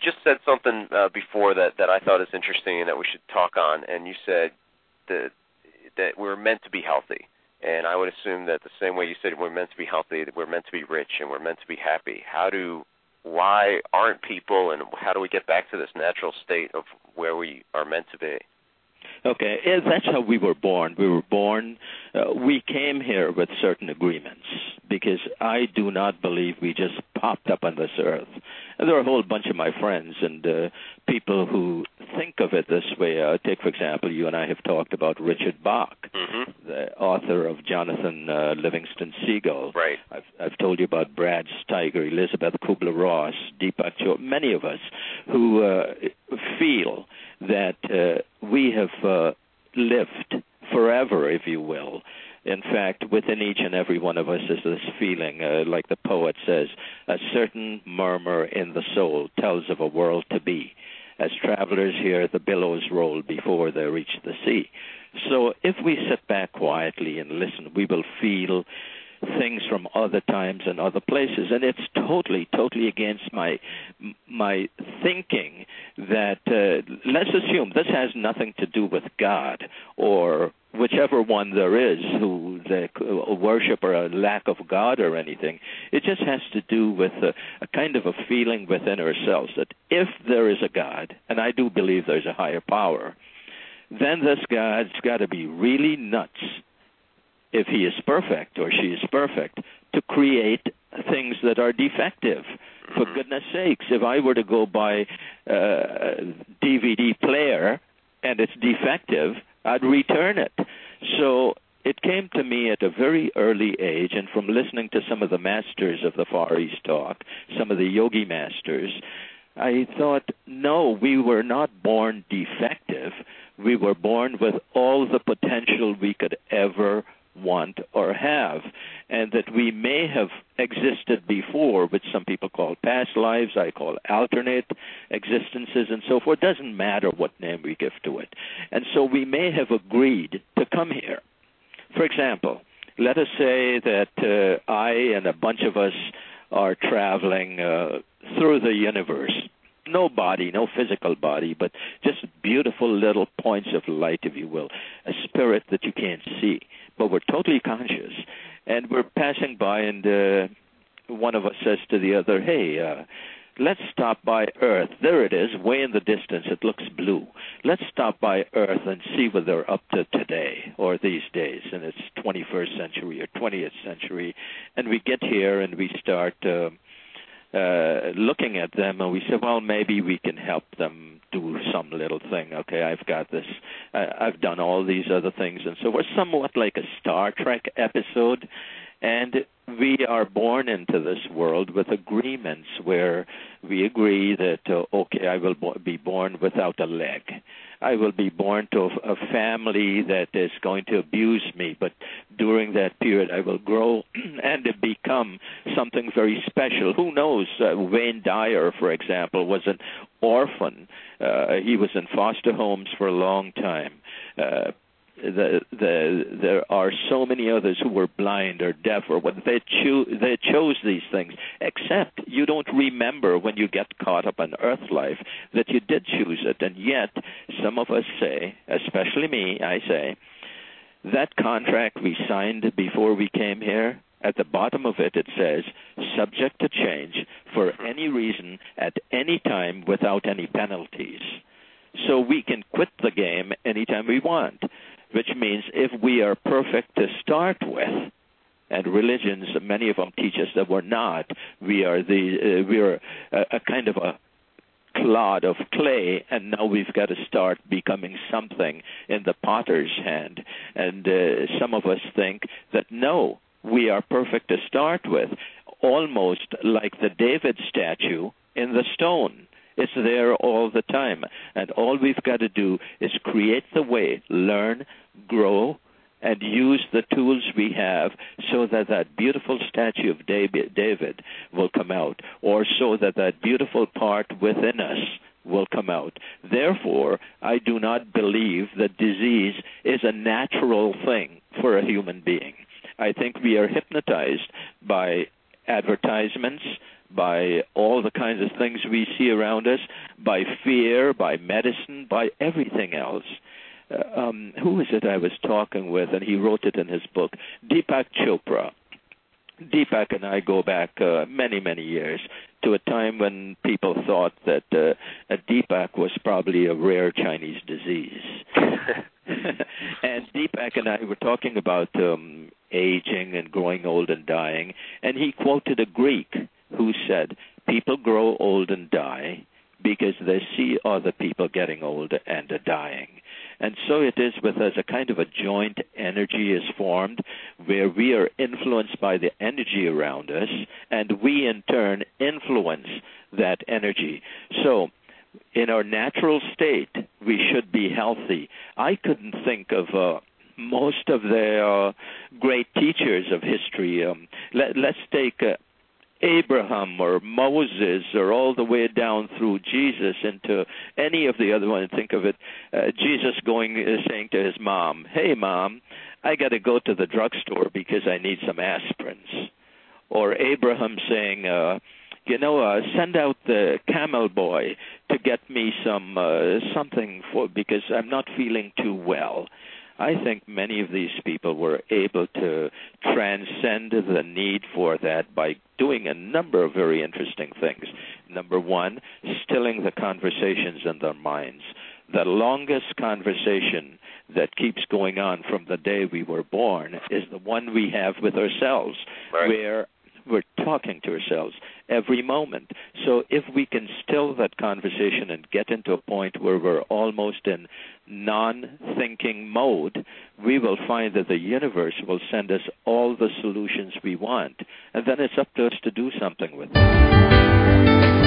just said something before that I thought is interesting and that we should talk on, and you said that we're meant to be healthy. And I would assume that the same way you said we're meant to be healthy, that we're meant to be rich and we're meant to be happy. Why aren't people, and how do we get back to this natural state of where we are meant to be? Okay, that's how we were born. We came here with certain agreements, because I do not believe we just popped up on this earth. And there are a whole bunch of my friends and people who think of it this way. Take, for example, you and I have talked about Richard Bach, the author of Jonathan Livingston Seagull. Right. I've told you about Brad Steiger, Elizabeth Kubler-Ross, Deepak Chopra, many of us who feel that we have lived forever, if you will. In fact, within each and every one of us is this feeling, like the poet says, a certain murmur in the soul tells of a world to be. As travelers hear the billows roll before they reach the sea. So if we sit back quietly and listen, we will feel things from other times and other places. And it's totally against my thinking that, let's assume this has nothing to do with God or whichever one there is who they worship or a lack of God or anything. It just has to do with a kind of a feeling within ourselves that if there is a God, and I do believe there's a higher power, then this God's got to be really nuts, if he is perfect or she is perfect, to create things that are defective. For goodness sakes, if I were to go buy a DVD player and it's defective, I'd return it. So it came to me at a very early age, and from listening to some of the masters of the Far East talk, some of the yogi masters, I thought, no, we were not born defective. We were born with all the potential we could ever want or have, and that we may have existed before, which some people call past lives, I call alternate existences and so forth. It doesn't matter what name we give to it. And so we may have agreed to come here. For example, let us say that I and a bunch of us are traveling through the universe. No body, no physical body, but just beautiful little points of light, if you will, a spirit that you can't see. But we're totally conscious, and we're passing by, and one of us says to the other, hey, let's stop by Earth. There it is, way in the distance. It looks blue. Let's stop by Earth and see what they're up to today or these days, and it's 21st century or 20th century. And we get here, and we start looking at them, and we say, well, maybe we can help them do some little thing. Okay, I've got this. I've done all these other things. And so we're somewhat like a Star Trek episode, and we are born into this world with agreements where we agree that, okay, I will be born without a leg. I will be born to a family that is going to abuse me, but during that period I will grow and become something very special. Who knows? Wayne Dyer, for example, was an orphan. He was in foster homes for a long time. There are so many others who were blind or deaf or what. They chose these things, except you don't remember when you get caught up on earth life that you did choose it. And yet some of us say, especially me, I say, that contract we signed before we came here, at the bottom of it, it says, subject to change for any reason at any time without any penalties. So we can quit the game anytime we want, which means if we are perfect to start with, and religions, many of them teach us that we're not, we are a kind of a clod of clay, and now we've got to start becoming something in the potter's hand. And some of us think that no, we are perfect to start with, almost like the David statue in the stone. It's there all the time. And all we've got to do is create the way, learn, grow, and use the tools we have so that that beautiful statue of David will come out, or so that that beautiful part within us will come out. Therefore, I do not believe that disease is a natural thing for a human being. I think we are hypnotized by advertisements, by all all the kinds of things we see around us, by fear, by medicine, by everything else. Who is it I was talking with, and he wrote it in his book, Deepak Chopra. Deepak and I go back many, many years to a time when people thought that a Deepak was probably a rare Chinese disease. And Deepak and I were talking about aging and growing old and dying, and he quoted a Greek who said, people grow old and die because they see other people getting old and dying. And so it is with us, a kind of a joint energy is formed where we are influenced by the energy around us, and we in turn influence that energy. So in our natural state, we should be healthy. I couldn't think of most of the great teachers of history. Let's take Abraham or Moses or all the way down through Jesus into any of the other ones. Think of it, Jesus saying to his mom, hey, Mom, I got to go to the drugstore because I need some aspirins. Or Abraham saying, send out the camel boy to get me some something because I'm not feeling too well. I think many of these people were able to transcend the need for that by doing a number of very interesting things. Number one, stilling the conversations in their minds. The longest conversation that keeps going on from the day we were born is the one we have with ourselves, right, where we're talking to ourselves every moment. So if we can still that conversation and get into a point where we're almost in non-thinking mode, we will find that the universe will send us all the solutions we want. And then it's up to us to do something with them.